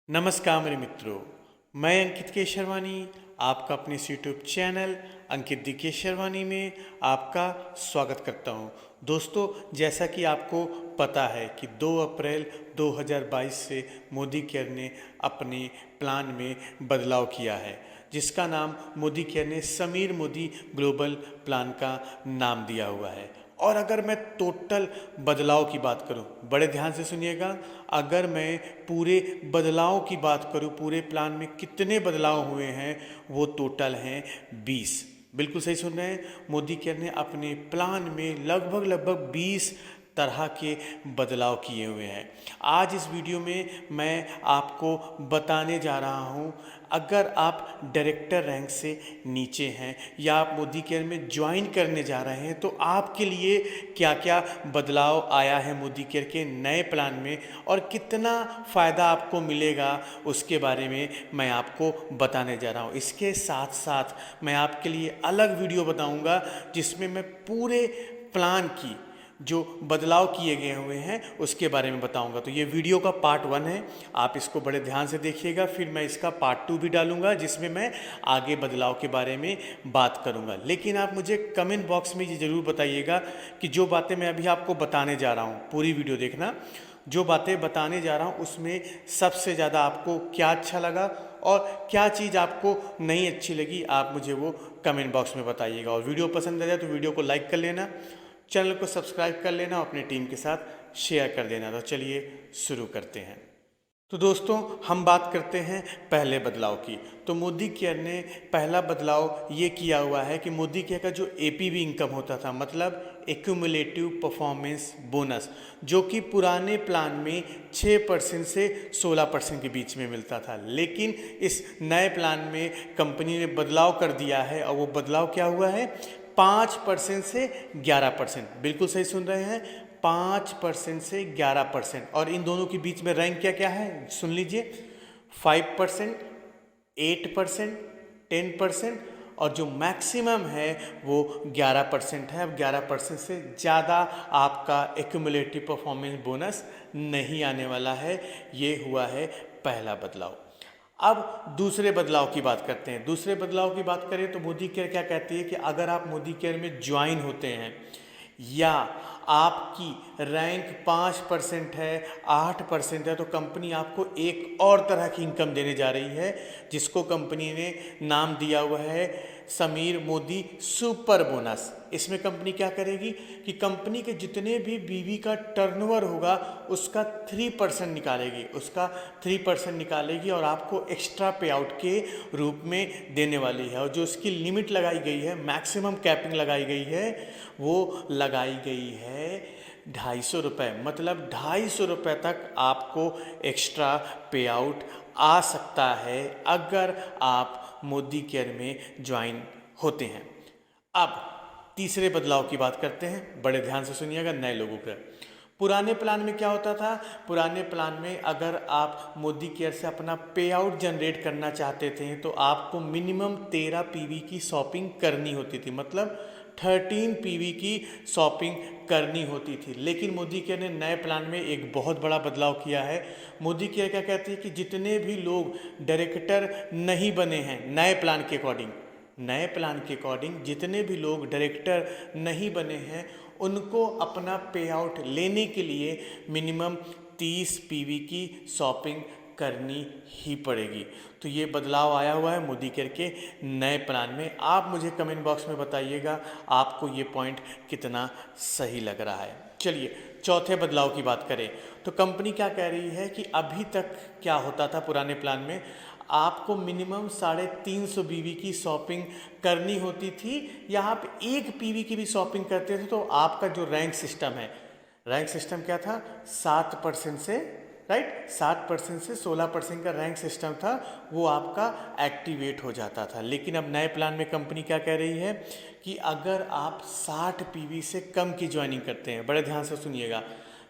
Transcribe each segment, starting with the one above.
नमस्कार मेरे मित्रों, मैं अंकित केशरवानी आपका अपने इस यूट्यूब चैनल अंकित दी केशरवानी में आपका स्वागत करता हूं। दोस्तों, जैसा कि आपको पता है कि 2 अप्रैल 2022 से मोदी केयर ने अपने प्लान में बदलाव किया है, जिसका नाम मोदी केयर ने समीर मोदी ग्लोबल प्लान का नाम दिया हुआ है। और अगर मैं टोटल बदलाव की बात करूं, बड़े ध्यान से सुनिएगा, अगर मैं पूरे बदलाव की बात करूं, पूरे प्लान में कितने बदलाव हुए हैं, वो टोटल हैं 20। बिल्कुल सही सुन रहे हैं। मोदी केयर ने अपने प्लान में लगभग 20 तरह के बदलाव किए हुए हैं। आज इस वीडियो में मैं आपको बताने जा रहा हूं, अगर आप डायरेक्टर रैंक से नीचे हैं या आप मोदी केयर में ज्वाइन करने जा रहे हैं तो आपके लिए क्या क्या बदलाव आया है मोदी केयर के नए प्लान में और कितना फ़ायदा आपको मिलेगा, उसके बारे में मैं आपको बताने जा रहा हूँ। इसके साथ साथ मैं आपके लिए अलग वीडियो बताऊँगा जिसमें मैं पूरे प्लान की जो बदलाव किए गए हुए हैं उसके बारे में बताऊंगा। तो ये वीडियो का पार्ट 1 है, आप इसको बड़े ध्यान से देखिएगा। फिर मैं इसका पार्ट 2 भी डालूंगा जिसमें मैं आगे बदलाव के बारे में बात करूंगा। लेकिन आप मुझे कमेंट बॉक्स में ये ज़रूर बताइएगा कि जो बातें मैं अभी आपको बताने जा रहा हूँ, पूरी वीडियो देखना, जो बातें बताने जा रहा हूँ उसमें सबसे ज़्यादा आपको क्या अच्छा लगा और क्या चीज़ आपको नहीं अच्छी लगी, आप मुझे वो कमेंट बॉक्स में बताइएगा। और वीडियो पसंद आ जाए तो वीडियो को लाइक कर लेना, चैनल को सब्सक्राइब कर लेना और अपनी टीम के साथ शेयर कर देना। तो चलिए शुरू करते हैं। तो दोस्तों, हम बात करते हैं पहले बदलाव की। तो मोदी केयर ने पहला बदलाव ये किया हुआ है कि मोदी केयर का जो एपीवी इनकम होता था, मतलब एक्यूमुलेटिव परफॉर्मेंस बोनस, जो कि पुराने प्लान में 6% से 16% के बीच में मिलता था, लेकिन इस नए प्लान में कंपनी ने बदलाव कर दिया है। और वो बदलाव क्या हुआ है? 5% से 11%। बिल्कुल सही सुन रहे हैं, 5% से 11%। और इन दोनों के बीच में रैंक क्या क्या है सुन लीजिए, 5%, 8%, 10% और जो मैक्सिमम है वो 11% है। अब 11% से ज़्यादा आपका एक्यूमुलेटिव परफॉर्मेंस बोनस नहीं आने वाला है। ये हुआ है पहला बदलाव। अब दूसरे बदलाव की बात करते हैं। दूसरे बदलाव की बात करें तो मोदी केयर क्या कहती है कि अगर आप मोदी केयर में ज्वाइन होते हैं या आपकी रैंक 5% है, 8% है, तो कंपनी आपको एक और तरह की इनकम देने जा रही है जिसको कंपनी ने नाम दिया हुआ है समीर मोदी सुपर बोनस। इसमें कंपनी क्या करेगी कि कंपनी के जितने भी बीवी का टर्नओवर होगा उसका 3% निकालेगी, उसका 3% निकालेगी और आपको एक्स्ट्रा पे आउट के रूप में देने वाली है। और जो उसकी लिमिट लगाई गई है, मैक्सिमम कैपिंग लगाई गई है, वो लगाई गई है 250 रुपये। मतलब 250 रुपये तक आपको एक्स्ट्रा पे आउट आ सकता है अगर आप मोदी केयर में ज्वाइन होते हैं। अब तीसरे बदलाव की बात करते हैं, बड़े ध्यान से सुनिएगा नए लोगों का। पुराने प्लान में क्या होता था? पुराने प्लान में अगर आप मोदी केयर से अपना पे आउट जनरेट करना चाहते थे तो आपको मिनिमम 13 पीवी की शॉपिंग करनी होती थी, मतलब 13 पीवी की शॉपिंग करनी होती थी। लेकिन मोदी केयर ने नए प्लान में एक बहुत बड़ा बदलाव किया है। मोदी केयर क्या कहती है कि जितने भी लोग डायरेक्टर नहीं बने हैं नए प्लान के अकॉर्डिंग, नए प्लान के अकॉर्डिंग जितने भी लोग डायरेक्टर नहीं बने हैं उनको अपना पे आउट लेने के लिए मिनिमम 30 पीवी की शॉपिंग करनी ही पड़ेगी। तो ये बदलाव आया हुआ है मोदी केयर के नए प्लान में। आप मुझे कमेंट बॉक्स में बताइएगा आपको ये पॉइंट कितना सही लग रहा है। चलिए चौथे बदलाव की बात करें तो कंपनी क्या कह रही है कि अभी तक क्या होता था पुराने प्लान में, आपको मिनिमम 350 बीवी की शॉपिंग करनी होती थी। यहाँ पे 1 पीवी की भी शॉपिंग करते थे तो आपका जो रैंक सिस्टम है, रैंक सिस्टम क्या था? 7% से 7% से 16% का रैंक सिस्टम था, वो आपका एक्टिवेट हो जाता था। लेकिन अब नए प्लान में कंपनी क्या कह रही है कि अगर आप 60 पीवी से कम की ज्वाइनिंग करते हैं, बड़े ध्यान से सुनिएगा,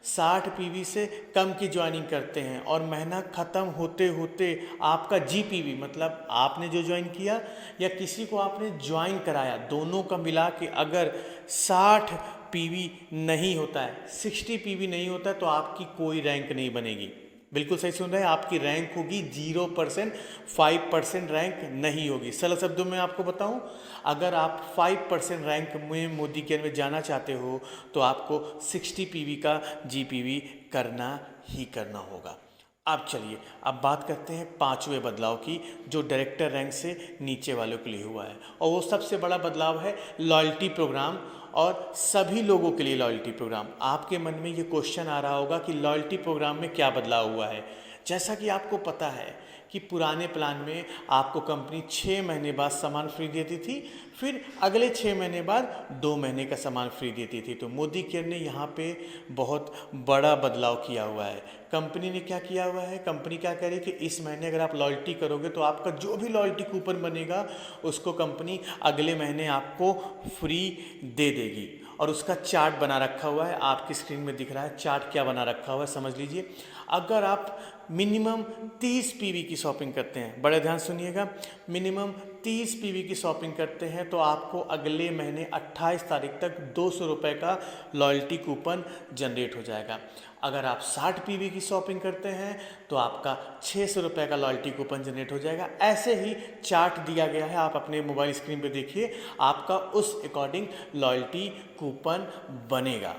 60 पीवी से कम की ज्वाइनिंग करते हैं और महीना ख़त्म होते होते आपका जीपीवी, मतलब आपने जो ज्वाइन किया या किसी को आपने ज्वाइन कराया, दोनों का मिला के अगर 60 पीवी नहीं होता है, 60 पीवी नहीं होता है तो आपकी कोई रैंक नहीं बनेगी। बिल्कुल सही सुन रहे हैं, आपकी रैंक होगी 0%, 5% रैंक नहीं होगी। सरल शब्दों में आपको बताऊं, अगर आप 5% रैंक में मोदी केयर में जाना चाहते हो तो आपको 60 पीवी का जीपीवी करना ही करना होगा। अब चलिए, अब बात करते हैं पांचवें बदलाव की, जो डायरेक्टर रैंक से नीचे वालों के लिए हुआ है, और वो सबसे बड़ा बदलाव है लॉयल्टी प्रोग्राम, और सभी लोगों के लिए लॉयल्टी प्रोग्राम। आपके मन में ये क्वेश्चन आ रहा होगा कि लॉयल्टी प्रोग्राम में क्या बदलाव हुआ है। जैसा कि आपको पता है कि पुराने प्लान में आपको कंपनी 6 महीने बाद सामान फ्री देती थी, फिर अगले 6 महीने बाद 2 महीने का सामान फ्री देती थी। तो मोदी केयर ने यहाँ पे बहुत बड़ा बदलाव किया हुआ है। कंपनी ने क्या किया हुआ है, कंपनी क्या कह रही है कि इस महीने अगर आप लॉयल्टी करोगे तो आपका जो भी लॉयल्टी कूपन बनेगा उसको कंपनी अगले महीने आपको फ्री दे देगी। और उसका चार्ट बना रखा हुआ है, आपकी स्क्रीन में दिख रहा है चार्ट क्या बना रखा हुआ है, समझ लीजिए। अगर आप मिनिमम 30 पीवी की शॉपिंग करते हैं, बड़े ध्यान सुनिएगा, मिनिमम 30 पीवी की शॉपिंग करते हैं तो आपको अगले महीने 28 तारीख तक 200 रुपये का लॉयल्टी कूपन जनरेट हो जाएगा। अगर आप 60 पीवी की शॉपिंग करते हैं तो आपका 600 रुपये का लॉयल्टी कूपन जनरेट हो जाएगा। ऐसे ही चार्ट दिया गया है, आप अपने मोबाइल स्क्रीन पे देखिए, आपका उस अकॉर्डिंग लॉयल्टी कूपन बनेगा।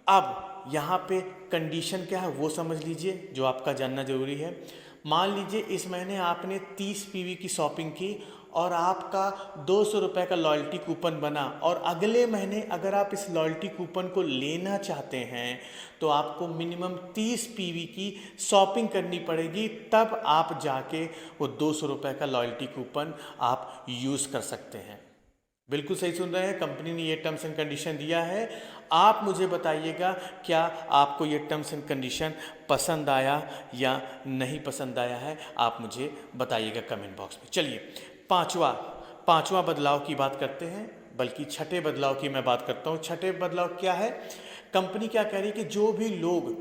अब यहाँ पे कंडीशन क्या है वो समझ लीजिए, जो आपका जानना जरूरी है। मान लीजिए इस महीने आपने 30 पीवी की शॉपिंग की और आपका 200 रुपये का लॉयल्टी कूपन बना, और अगले महीने अगर आप इस लॉयल्टी कूपन को लेना चाहते हैं तो आपको मिनिमम 30 पीवी की शॉपिंग करनी पड़ेगी, तब आप जाके वो 200 रुपये का लॉयल्टी कूपन आप यूज़ कर सकते हैं। बिल्कुल सही सुन रहे हैं, कंपनी ने ये टर्म्स एंड कंडीशन दिया है। आप मुझे बताइएगा क्या आपको ये टर्म्स एंड कंडीशन पसंद आया या नहीं पसंद आया है, आप मुझे बताइएगा कमेंट बॉक्स में। चलिए पांचवा बदलाव की बात करते हैं, बल्कि छठे बदलाव की मैं बात करता हूँ। छठे बदलाव क्या है, कंपनी क्या कह रही है कि जो भी लोग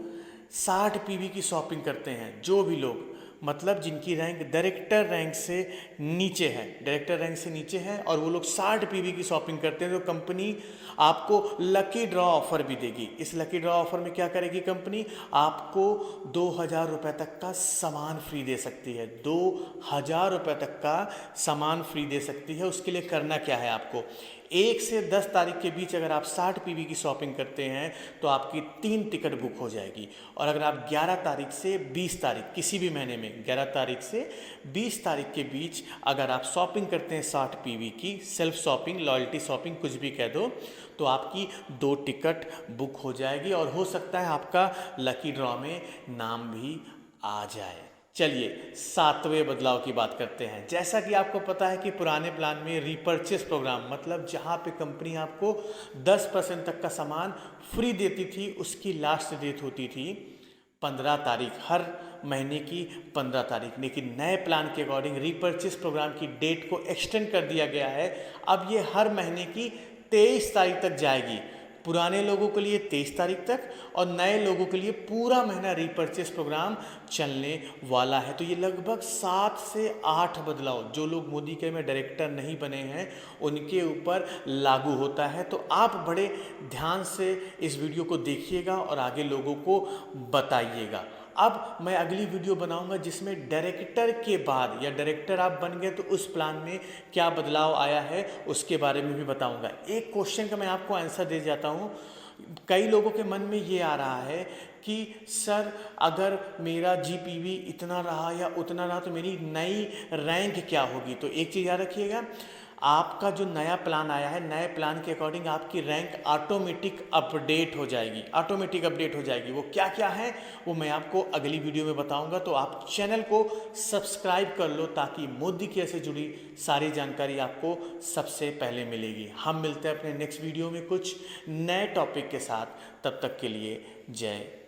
60 पीवी की शॉपिंग करते हैं, जो भी लोग मतलब जिनकी रैंक डायरेक्टर रैंक से नीचे है, डायरेक्टर रैंक से नीचे है और वो लोग 60 पीवी की शॉपिंग करते हैं, तो कंपनी आपको लकी ड्रॉ ऑफर भी देगी। इस लकी ड्रॉ ऑफर में क्या करेगी कंपनी, आपको 2000 रुपये तक का सामान फ्री दे सकती है। 2000 रुपये तक का सामान फ्री दे सकती है। उसके लिए करना क्या है, आपको 1 से 10 तारीख के बीच अगर आप 60 पीवी की शॉपिंग करते हैं तो आपकी 3 टिकट बुक हो जाएगी। और अगर आप 11 तारीख से 20 तारीख किसी भी महीने में 11 तारीख से 20 तारीख के बीच अगर आप शॉपिंग करते हैं 60 पीवी की, सेल्फ शॉपिंग, लॉयल्टी शॉपिंग, कुछ भी कह दो, तो आपकी 2 टिकट बुक हो जाएगी और हो सकता है आपका लकी ड्रॉ में नाम भी आ जाए। चलिए 7वें बदलाव की बात करते हैं। जैसा कि आपको पता है कि पुराने प्लान में रीपर्चेस प्रोग्राम, मतलब जहां पे कंपनी आपको 10% तक का सामान फ्री देती थी, उसकी लास्ट डेट होती थी 15 तारीख, हर महीने की 15 तारीख। लेकिन नए प्लान के अकॉर्डिंग रीपर्चेस प्रोग्राम की डेट को एक्सटेंड कर दिया गया है। अब ये हर महीने की 23 तारीख तक जाएगी। पुराने लोगों के लिए 23 तारीख तक और नए लोगों के लिए पूरा महीना रीपर्चेस प्रोग्राम चलने वाला है। तो ये लगभग 7 से 8 बदलाव जो लोग मोदी केयर में डायरेक्टर नहीं बने हैं उनके ऊपर लागू होता है। तो आप बड़े ध्यान से इस वीडियो को देखिएगा और आगे लोगों को बताइएगा। अब मैं अगली वीडियो बनाऊंगा जिसमें डायरेक्टर के बाद, या डायरेक्टर आप बन गए तो उस प्लान में क्या बदलाव आया है उसके बारे में भी बताऊंगा। एक क्वेश्चन का मैं आपको आंसर दे जाता हूँ। कई लोगों के मन में ये आ रहा है कि सर अगर मेरा जीपीवी इतना रहा या उतना रहा तो मेरी नई रैंक क्या होगी। तो एक चीज़ याद रखिएगा, आपका जो नया प्लान आया है, नए प्लान के अकॉर्डिंग आपकी रैंक ऑटोमेटिक अपडेट हो जाएगी, ऑटोमेटिक अपडेट हो जाएगी। वो क्या क्या है वो मैं आपको अगली वीडियो में बताऊंगा। तो आप चैनल को सब्सक्राइब कर लो ताकि मोदी केयर से जुड़ी सारी जानकारी आपको सबसे पहले मिलेगी। हम मिलते हैं अपने नेक्स्ट वीडियो में कुछ नए टॉपिक के साथ। तब तक के लिए जय